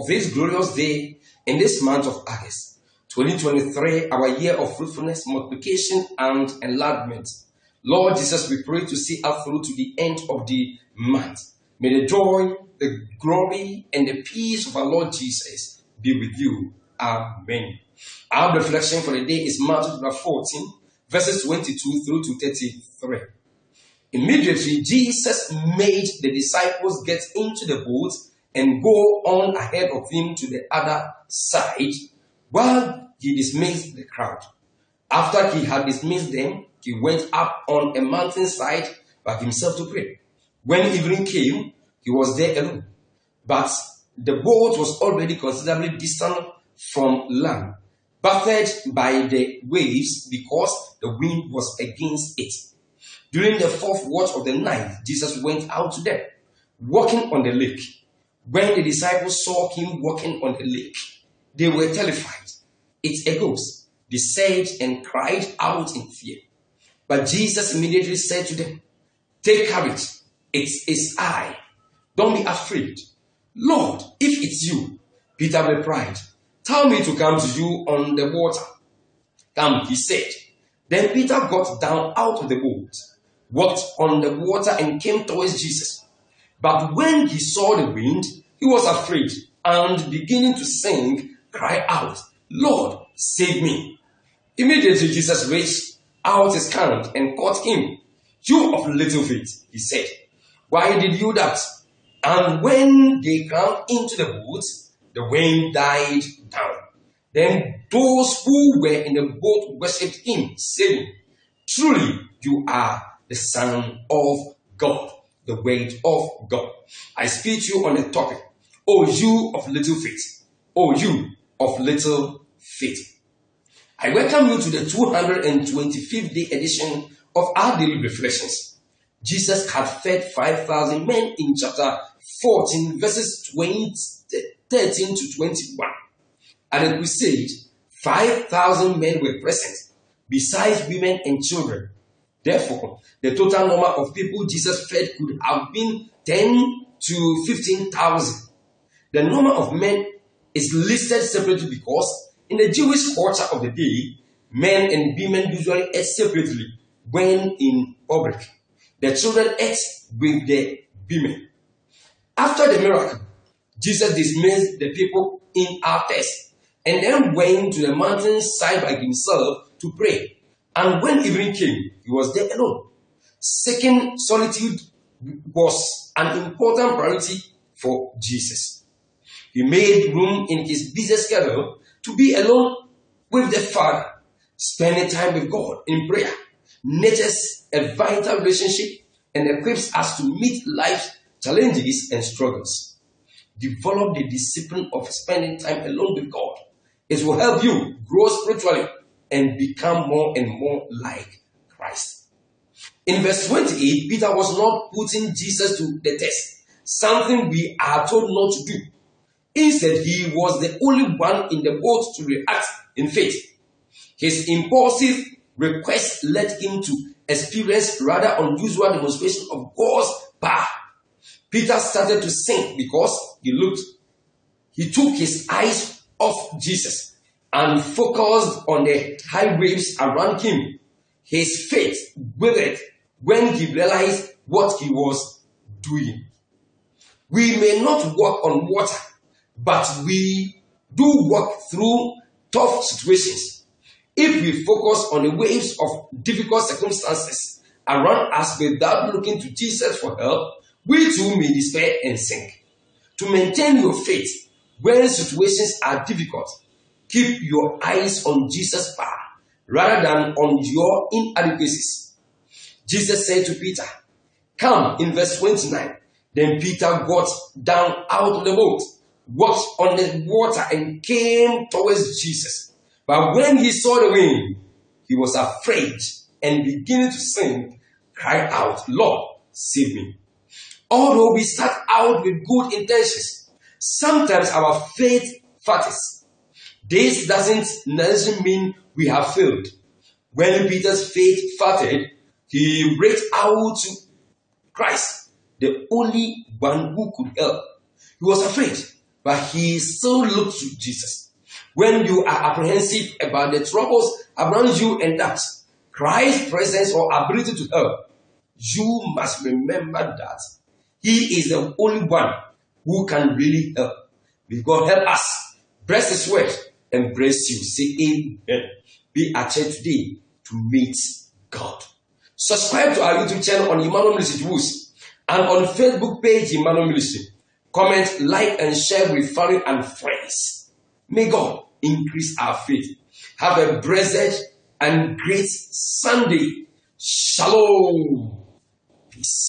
of this glorious day in this month of August 2023, our year of fruitfulness, multiplication, and enlargement. Lord Jesus, we pray to see us through to the end of the month. May the joy, the glory, and the peace of our Lord Jesus be with you. Amen. Our reflection for the day is Matthew 14, verses 22 through to 33. Immediately, Jesus made the disciples get into the boat and go on ahead of him to the other side while he dismissed the crowd. After he had dismissed them, he went up on a mountainside by himself to pray. When evening came, he was there alone. But the boat was already considerably distant from land, battered by the waves because the wind was against it. During the fourth watch of the night, Jesus went out to them, walking on the lake. When the disciples saw him walking on the lake, they were terrified. "It's a ghost," they said, and cried out in fear. But Jesus immediately said to them, "Take courage, it is I. Don't be afraid." "Lord, if it's you," Peter replied, "tell me to come to you on the water." "Come," he said. Then Peter got down out of the boat, walked on the water, and came towards Jesus. But when he saw the wind, he was afraid, and beginning to sink, cried out, "Lord, save me." Immediately Jesus reached out his hand and caught him. "You of little faith," he said, "why did you doubt?" And when they came into the boat, the wind died down. Then those who were in the boat worshipped him, saying, "Truly you are the Son of God," the word of God. I speak to you on the topic, "O you of little faith." O you of little faith. I welcome you to the 225th day edition of our daily reflections. Jesus had fed 5,000 men in chapter 14, verses 13 to 21. At the crusade, 5,000 men were present, besides women and children. Therefore, the total number of people Jesus fed could have been 10 to 15,000. The number of men is listed separately because in the Jewish culture of the day, men and women usually ate separately when in public. The children ate with the women. After the miracle, Jesus dismissed the people in our text and then went to the mountainside by himself to pray. And when evening came, he was there alone. Seeking solitude was an important priority for Jesus. He made room in his busy schedule to be alone with the Father. Spending time with God in prayer nurtures a vital relationship and equips us to meet life's challenges and struggles. Develop the discipline of spending time alone with God. It will help you grow spiritually and become more and more like Christ. In verse 28, Peter was not putting Jesus to the test, something we are told not to do. Instead, he was the only one in the boat to react in faith. His impulsive request led him to experience rather unusual demonstration of God's power. Peter started to sink because he took his eyes off Jesus and focused on the high waves around him. His faith wavered when he realized what he was doing. We may not walk on water, but we do walk through tough situations. If we focus on the waves of difficult circumstances around us without looking to Jesus for help, we too may despair and sink. To maintain your faith when situations are difficult, keep your eyes on Jesus' power rather than on your inadequacies. Jesus said to Peter, "Come," in verse 29. Then Peter got down out of the boat, walked on the water, and came towards Jesus. But when he saw the wind, he was afraid and beginning to sink, cried out, "Lord, save me." Although we start out with good intentions, sometimes our faith falters. This doesn't necessarily mean we have failed. When Peter's faith faltered, he reached out to Christ, the only one who could help. He was afraid, but he still looks to Jesus. When you are apprehensive about the troubles around you and that Christ's presence or ability to help, you must remember that he is the only one who can really help. May God help us. Bless his word and bless you. Say amen. Be at church today to meet God. Subscribe to our YouTube channel on Emmanuel Ministry Woods and on Facebook page Emmanuel Ministry. Comment, like, and share with family and friends. May God increase our faith. Have a blessed and great Sunday. Shalom. Peace.